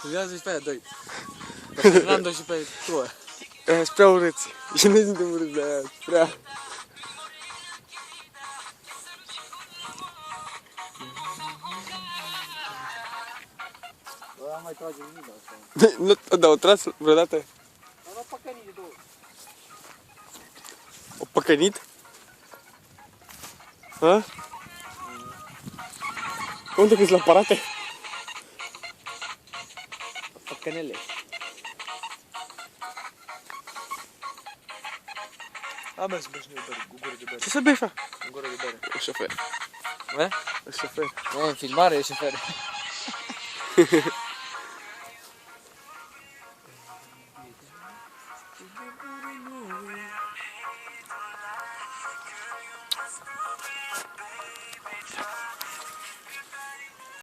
Filmează și pe aia doi. Pe Fernando și pe tu. Aia sunt prea urâți. Și noi suntem urâți de aia. Prea. Bă, mai trage nimic asta. Nu, dar o tras vreodată? Dar nu păcănii de două. O păcănit? Ha? Unde câți la parate? Păcănele. Am mers să beși cu gură de bere. Ce să bei, fa? Cu gură de bere. E șofer. Bă? E șofer. E, filmare, e șofer.